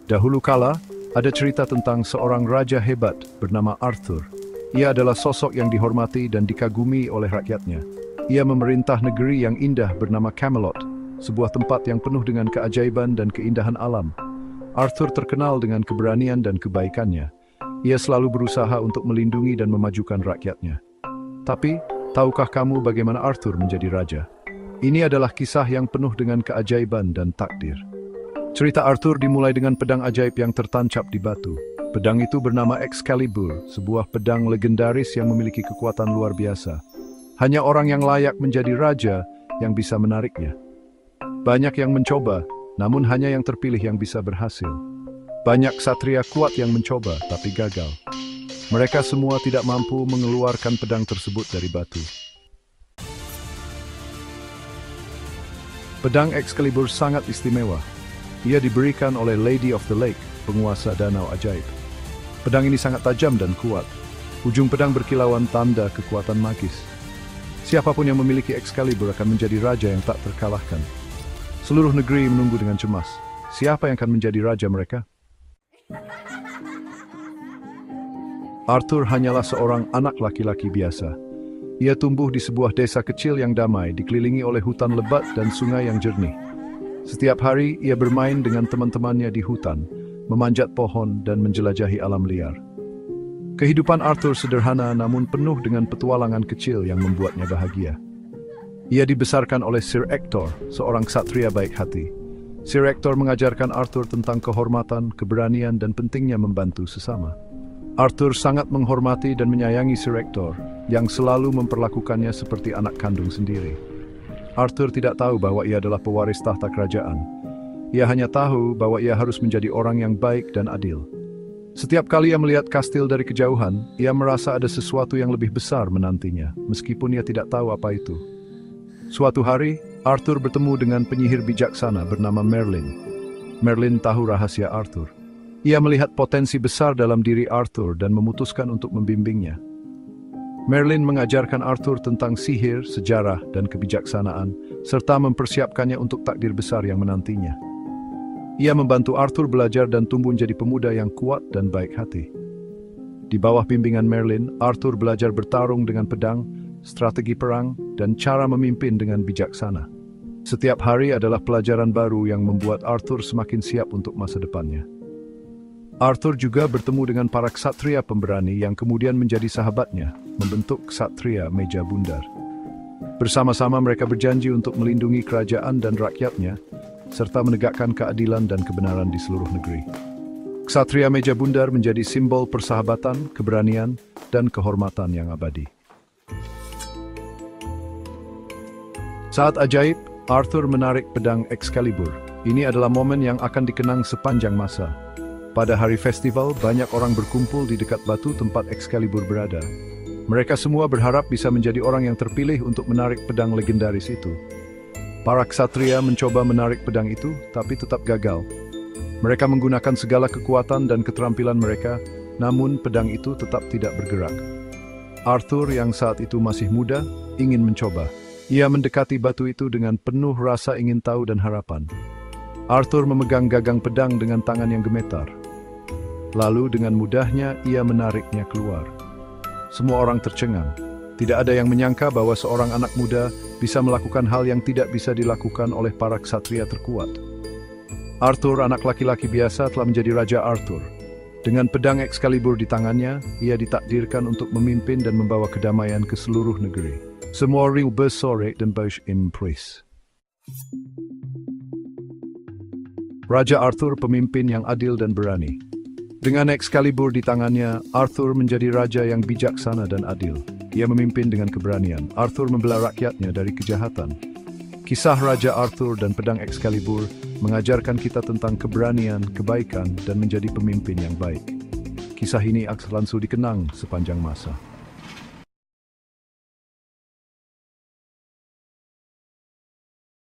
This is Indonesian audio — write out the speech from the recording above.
Dahulu kala, ada cerita tentang seorang raja hebat bernama Arthur. Ia adalah sosok yang dihormati dan dikagumi oleh rakyatnya. Ia memerintah negeri yang indah bernama Camelot, sebuah tempat yang penuh dengan keajaiban dan keindahan alam. Arthur terkenal dengan keberanian dan kebaikannya. Ia selalu berusaha untuk melindungi dan memajukan rakyatnya. Tapi, tahukah kamu bagaimana Arthur menjadi raja? Ini adalah kisah yang penuh dengan keajaiban dan takdir. Cerita Arthur dimulai dengan pedang ajaib yang tertancap di batu. Pedang itu bernama Excalibur, sebuah pedang legendaris yang memiliki kekuatan luar biasa. Hanya orang yang layak menjadi raja yang bisa menariknya. Banyak yang mencoba, namun hanya yang terpilih yang bisa berhasil. Banyak ksatria kuat yang mencoba, tapi gagal. Mereka semua tidak mampu mengeluarkan pedang tersebut dari batu. Pedang Excalibur sangat istimewa. Ia diberikan oleh Lady of the Lake, penguasa danau ajaib. Pedang ini sangat tajam dan kuat. Ujung pedang berkilauan tanda kekuatan magis. Siapapun yang memiliki Excalibur akan menjadi raja yang tak terkalahkan. Seluruh negeri menunggu dengan cemas. Siapa yang akan menjadi raja mereka? Arthur hanyalah seorang anak laki-laki biasa. Ia tumbuh di sebuah desa kecil yang damai, dikelilingi oleh hutan lebat dan sungai yang jernih. Setiap hari, ia bermain dengan teman-temannya di hutan, memanjat pohon dan menjelajahi alam liar. Kehidupan Arthur sederhana namun penuh dengan petualangan kecil yang membuatnya bahagia. Ia dibesarkan oleh Sir Ector, seorang ksatria baik hati. Sir Ector mengajarkan Arthur tentang kehormatan, keberanian, dan pentingnya membantu sesama. Arthur sangat menghormati dan menyayangi Sir Ector, yang selalu memperlakukannya seperti anak kandung sendiri. Arthur tidak tahu bahwa ia adalah pewaris tahta kerajaan. Ia hanya tahu bahwa ia harus menjadi orang yang baik dan adil. Setiap kali ia melihat kastil dari kejauhan, ia merasa ada sesuatu yang lebih besar menantinya, meskipun ia tidak tahu apa itu. Suatu hari, Arthur bertemu dengan penyihir bijaksana bernama Merlin. Merlin tahu rahasia Arthur. Ia melihat potensi besar dalam diri Arthur dan memutuskan untuk membimbingnya. Merlin mengajarkan Arthur tentang sihir, sejarah, dan kebijaksanaan, serta mempersiapkannya untuk takdir besar yang menantinya. Ia membantu Arthur belajar dan tumbuh menjadi pemuda yang kuat dan baik hati. Di bawah bimbingan Merlin, Arthur belajar bertarung dengan pedang, strategi perang, dan cara memimpin dengan bijaksana. Setiap hari adalah pelajaran baru yang membuat Arthur semakin siap untuk masa depannya. Arthur juga bertemu dengan para ksatria pemberani yang kemudian menjadi sahabatnya, membentuk ksatria meja bundar. Bersama-sama mereka berjanji untuk melindungi kerajaan dan rakyatnya, serta menegakkan keadilan dan kebenaran di seluruh negeri. Ksatria meja bundar menjadi simbol persahabatan, keberanian, dan kehormatan yang abadi. Saat ajaib, Arthur menarik pedang Excalibur. Ini adalah momen yang akan dikenang sepanjang masa. Pada hari festival, banyak orang berkumpul di dekat batu tempat Excalibur berada. Mereka semua berharap bisa menjadi orang yang terpilih untuk menarik pedang legendaris itu. Para ksatria mencoba menarik pedang itu, tapi tetap gagal. Mereka menggunakan segala kekuatan dan keterampilan mereka, namun pedang itu tetap tidak bergerak. Arthur yang saat itu masih muda, ingin mencoba. Ia mendekati batu itu dengan penuh rasa ingin tahu dan harapan. Arthur memegang gagang pedang dengan tangan yang gemetar. Lalu dengan mudahnya ia menariknya keluar. Semua orang tercengang. Tidak ada yang menyangka bahwa seorang anak muda bisa melakukan hal yang tidak bisa dilakukan oleh para ksatria terkuat. Arthur, anak laki-laki biasa, telah menjadi Raja Arthur. Dengan pedang Excalibur di tangannya, ia ditakdirkan untuk memimpin dan membawa kedamaian ke seluruh negeri. Semua orang bersorak dan berimpres. Raja Arthur, pemimpin yang adil dan berani. Dengan Excalibur di tangannya, Arthur menjadi raja yang bijaksana dan adil. Ia memimpin dengan keberanian. Arthur membela rakyatnya dari kejahatan. Kisah Raja Arthur dan pedang Excalibur mengajarkan kita tentang keberanian, kebaikan, dan menjadi pemimpin yang baik. Kisah ini akan selalu dikenang sepanjang masa.